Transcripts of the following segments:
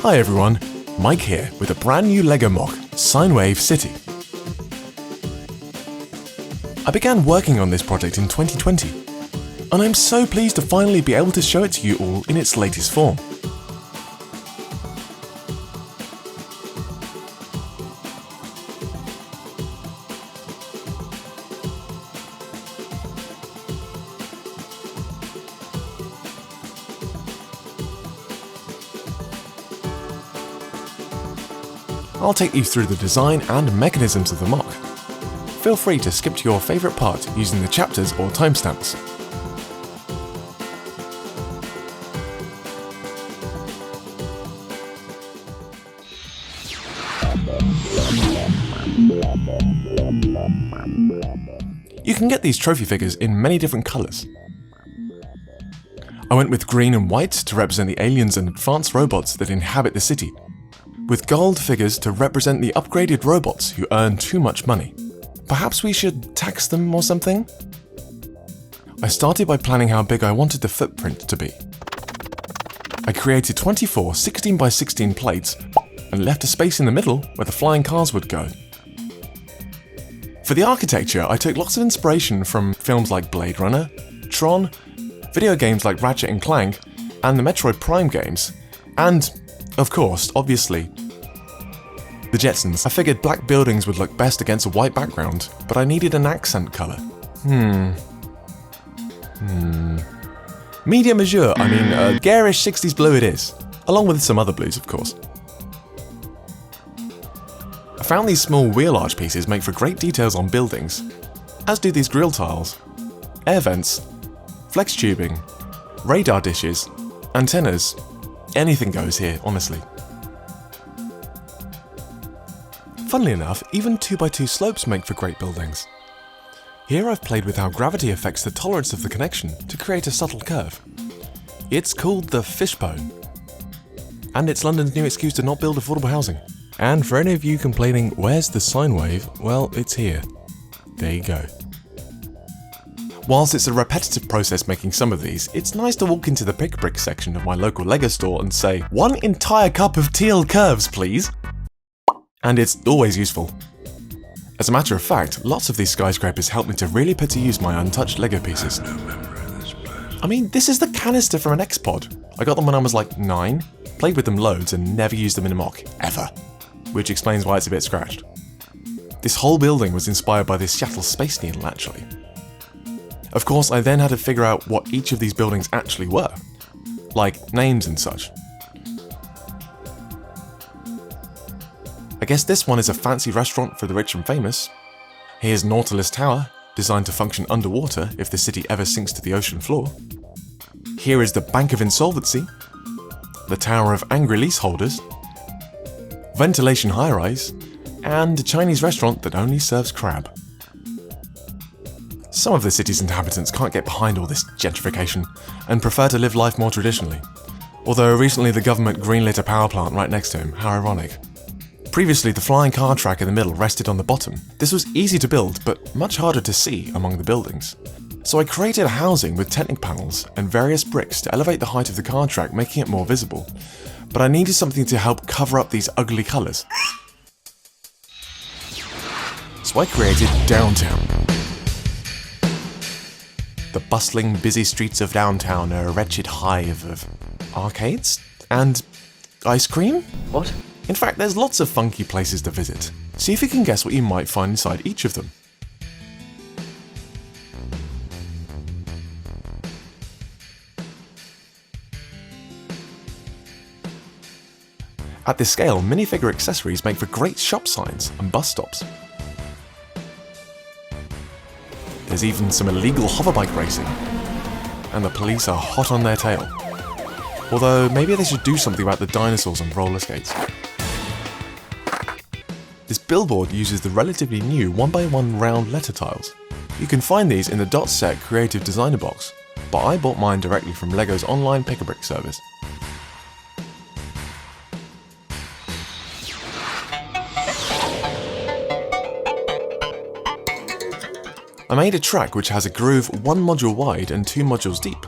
Hi everyone, Mike here with a brand new LEGO MOC, Sinewave City. I began working on this project in 2020, and I'm so pleased to finally be able to show it to you all in its latest form. I'll take you through the design and mechanisms of the MOC. Feel free to skip to your favourite part using the chapters or timestamps. You can get these trophy figures in many different colours. I went with green and white to represent the aliens and advanced robots that inhabit the city, with gold figures to represent the upgraded robots who earn too much money. Perhaps we should tax them or something? I started by planning how big I wanted the footprint to be. I created 24 16x16 plates and left a space in the middle where the flying cars would go. For the architecture, I took lots of inspiration from films like Blade Runner, Tron, video games like Ratchet & Clank, and the Metroid Prime games, and, of course, obviously, the Jetsons. I figured black buildings would look best against a white background, but I needed an accent colour. Medium azure, garish 60s blue it is, along with some other blues, of course. I found these small wheel arch pieces make for great details on buildings, as do these grille tiles, air vents, flex tubing, radar dishes, antennas. Anything goes here, honestly. Funnily enough, even 2x2 slopes make for great buildings. Here I've played with how gravity affects the tolerance of the connection to create a subtle curve. It's called the fishbone. And it's London's new excuse to not build affordable housing. And for any of you complaining, where's the sine wave? Well, it's here. There you go. Whilst it's a repetitive process making some of these, it's nice to walk into the pick brick section of my local LEGO store and say, "1 entire cup of teal curves, please." And it's always useful. As a matter of fact, lots of these skyscrapers help me to really put to use my untouched LEGO pieces. This is the canister from an X-Pod. I got them when I was like 9, played with them loads and never used them in a MOC, ever. Which explains why it's a bit scratched. This whole building was inspired by this Seattle Space Needle, actually. Of course, I then had to figure out what each of these buildings actually were, like names and such. I guess this one is a fancy restaurant for the rich and famous. Here's Nautilus Tower, designed to function underwater if the city ever sinks to the ocean floor. Here is the Bank of Insolvency, the Tower of Angry Leaseholders, Ventilation High-Rise, and a Chinese restaurant that only serves crab. Some of the city's inhabitants can't get behind all this gentrification and prefer to live life more traditionally. Although recently the government greenlit a power plant right next to him, how ironic. Previously the flying car track in the middle rested on the bottom. This was easy to build, but much harder to see among the buildings. So I created a housing with Technic panels and various bricks to elevate the height of the car track, making it more visible. But I needed something to help cover up these ugly colours. So I created Downtown. The bustling, busy streets of downtown are a wretched hive of arcades and ice cream? What? In fact, there's lots of funky places to visit. See if you can guess what you might find inside each of them. At this scale, minifigure accessories make for great shop signs and bus stops. There's even some illegal hoverbike racing, and the police are hot on their tail. Although maybe they should do something about the dinosaurs and roller skates. This billboard uses the relatively new 1x1 round letter tiles. You can find these in the Dot Set Creative Designer box, but I bought mine directly from LEGO's online pick-a-brick service. I made a track which has a groove 1 module wide and 2 modules deep.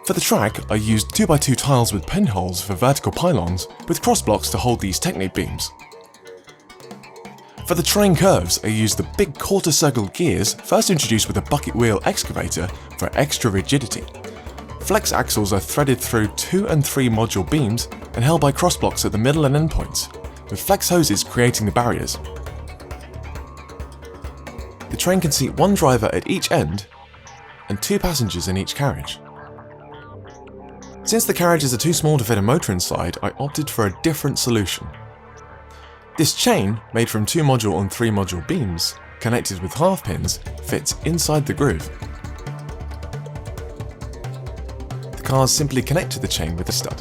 For the track, I used 2x2 tiles with pinholes for vertical pylons, with cross blocks to hold these Technic beams. For the terrain curves, I used the big quarter-circle gears first introduced with a bucket wheel excavator for extra rigidity. Flex axles are threaded through 2 and 3 module beams and held by cross blocks at the middle and end points, with flex hoses creating the barriers. The train can seat 1 driver at each end and 2 passengers in each carriage. Since the carriages are too small to fit a motor inside, I opted for a different solution. This chain, made from 2 module and 3 module beams, connected with half pins, fits inside the groove. The cars simply connect to the chain with a stud.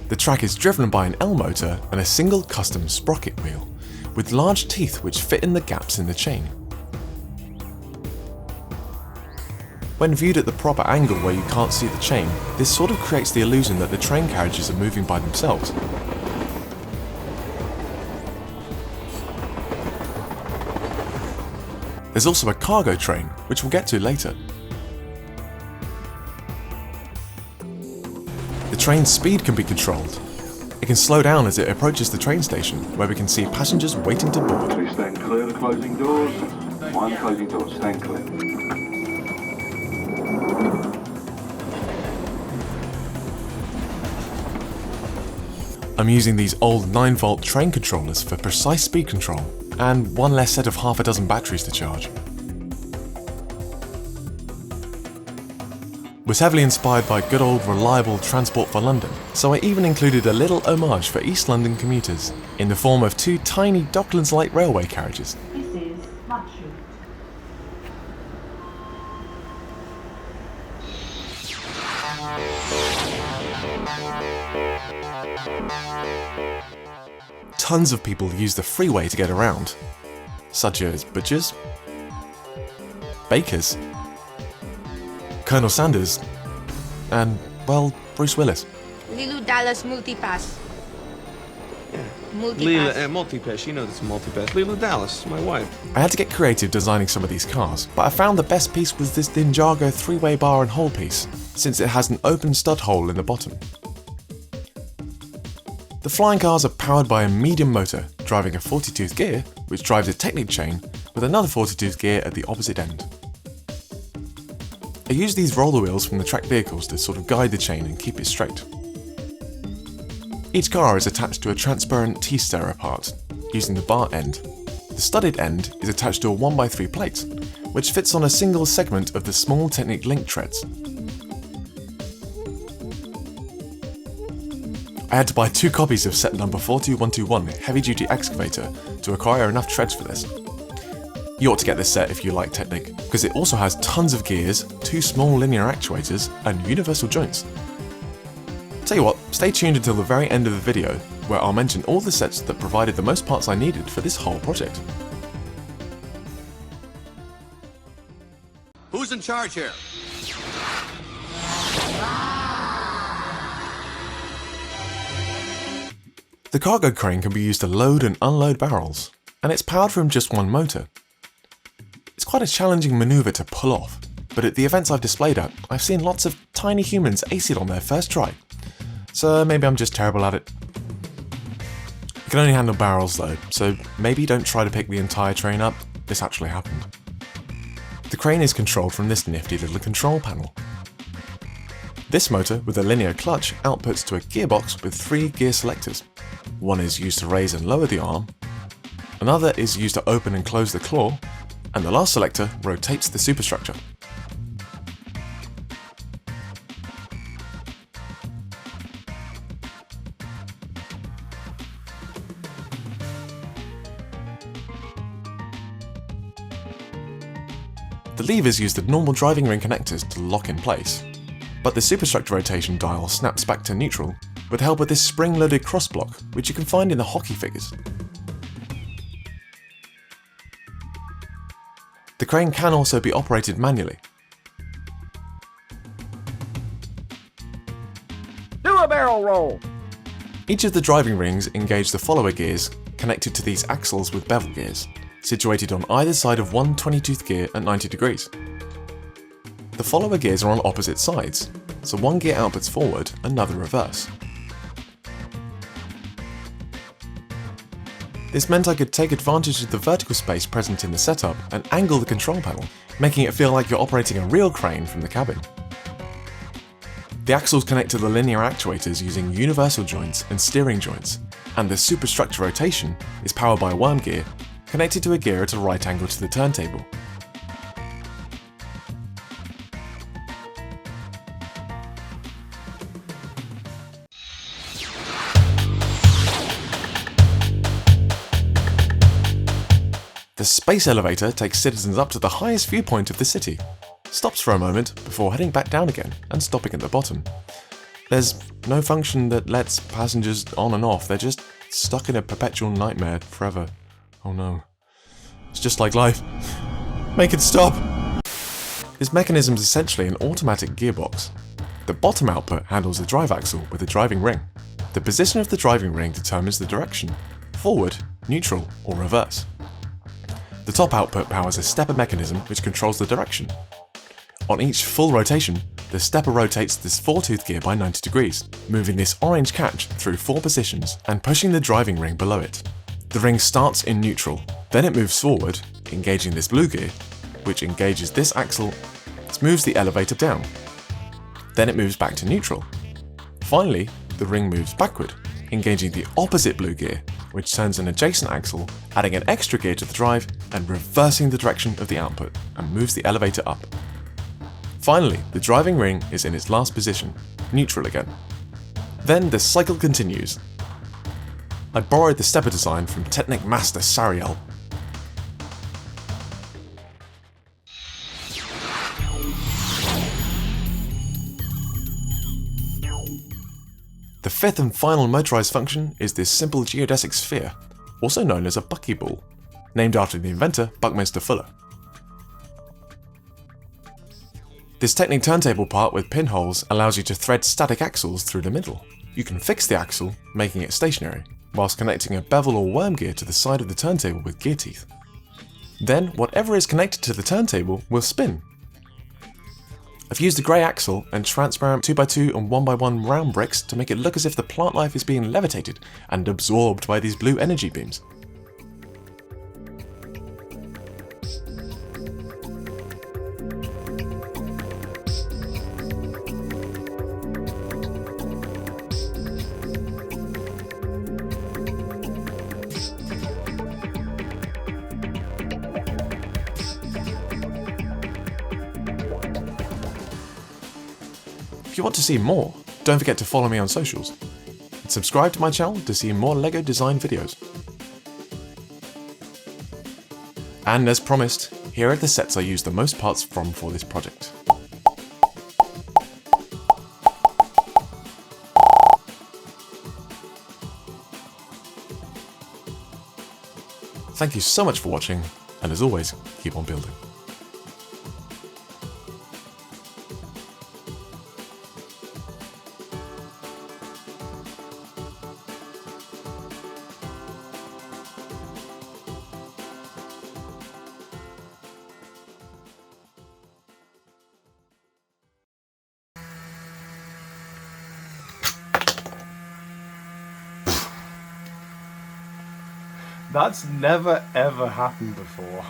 The track is driven by an L motor and a single custom sprocket wheel, with large teeth which fit in the gaps in the chain. When viewed at the proper angle where you can't see the chain, this sort of creates the illusion that the train carriages are moving by themselves. There's also a cargo train, which we'll get to later. The train's speed can be controlled. It can slow down as it approaches the train station, where we can see passengers waiting to board. Please stand clear of the closing doors. 1 closing door, stand clear. I'm using these old 9-volt train controllers for precise speed control, and 1 less set of half a dozen batteries to charge. Was heavily inspired by good old reliable Transport for London, so I even included a little homage for East London commuters, in the form of 2 tiny Docklands Light Railway carriages. This is Marchroute. Tons of people use the freeway to get around, such as butchers, bakers, Colonel Sanders, and, well, Bruce Willis. Lilu Dallas Multipass. Leela and Multipass, you know this is Multipass. Leela Dallas, my wife. I had to get creative designing some of these cars, but I found the best piece was this Ninjago 3-way bar and hole piece, since it has an open stud hole in the bottom. The flying cars are powered by a medium motor, driving a 40-tooth gear, which drives a Technic chain, with another 40-tooth gear at the opposite end. I use these roller wheels from the track vehicles to sort of guide the chain and keep it straight. Each car is attached to a transparent T-stirrer part, using the bar end. The studded end is attached to a 1x3 plate, which fits on a single segment of the small Technic link treads. I had to buy 2 copies of set number 42121 Heavy Duty Excavator to acquire enough treads for this. You ought to get this set if you like Technic, because it also has tons of gears, 2 small linear actuators, and universal joints. Tell you what, stay tuned until the very end of the video, where I'll mention all the sets that provided the most parts I needed for this whole project. Who's in charge here? The cargo crane can be used to load and unload barrels, and it's powered from just 1 motor. It's quite a challenging maneuver to pull off, but at the events I've displayed at, I've seen lots of tiny humans ace it on their first try. So maybe I'm just terrible at it. You can only handle barrels though, so maybe don't try to pick the entire train up. This actually happened. The crane is controlled from this nifty little control panel. This motor, with a linear clutch, outputs to a gearbox with 3 gear selectors. One is used to raise and lower the arm, another is used to open and close the claw, and the last selector rotates the superstructure. The levers use the normal driving ring connectors to lock in place, but the superstructure rotation dial snaps back to neutral with help of this spring-loaded crossblock, which you can find in the hockey figures. The crane can also be operated manually. Do a barrel roll! Each of the driving rings engage the follower gears, connected to these axles with bevel gears, situated on either side of one 20-tooth gear at 90 degrees. The follower gears are on opposite sides, so one gear outputs forward, another reverse. This meant I could take advantage of the vertical space present in the setup and angle the control panel, making it feel like you're operating a real crane from the cabin. The axles connect to the linear actuators using universal joints and steering joints, and the superstructure rotation is powered by a worm gear connected to a gear at a right angle to the turntable. The space elevator takes citizens up to the highest viewpoint of the city, stops for a moment before heading back down again and stopping at the bottom. There's no function that lets passengers on and off, they're just stuck in a perpetual nightmare forever. Oh no. It's just like life. Make it stop! This mechanism is essentially an automatic gearbox. The bottom output handles the drive axle with a driving ring. The position of the driving ring determines the direction, forward, neutral, or reverse. The top output powers a stepper mechanism which controls the direction. On each full rotation, the stepper rotates this 4-tooth gear by 90 degrees, moving this orange catch through 4 positions and pushing the driving ring below it. The ring starts in neutral, then it moves forward, engaging this blue gear, which engages this axle, this moves the elevator down. Then it moves back to neutral. Finally, the ring moves backward, engaging the opposite blue gear, which turns an adjacent axle, adding an extra gear to the drive and reversing the direction of the output, and moves the elevator up. Finally, the driving ring is in its last position, neutral again. Then the cycle continues. I borrowed the stepper design from Technic Master Sariel. The fifth and final motorized function is this simple geodesic sphere, also known as a buckyball, named after the inventor Buckminster Fuller. This Technic turntable part with pinholes allows you to thread static axles through the middle. You can fix the axle, making it stationary, whilst connecting a bevel or worm gear to the side of the turntable with gear teeth. Then whatever is connected to the turntable will spin. I've used a grey axle and transparent 2x2 and 1x1 round bricks to make it look as if the plant life is being levitated and absorbed by these blue energy beams. If you want to see more, don't forget to follow me on socials, and subscribe to my channel to see more LEGO design videos. And as promised, here are the sets I used the most parts from for this project. Thank you so much for watching, and as always, keep on building. That's never ever happened before.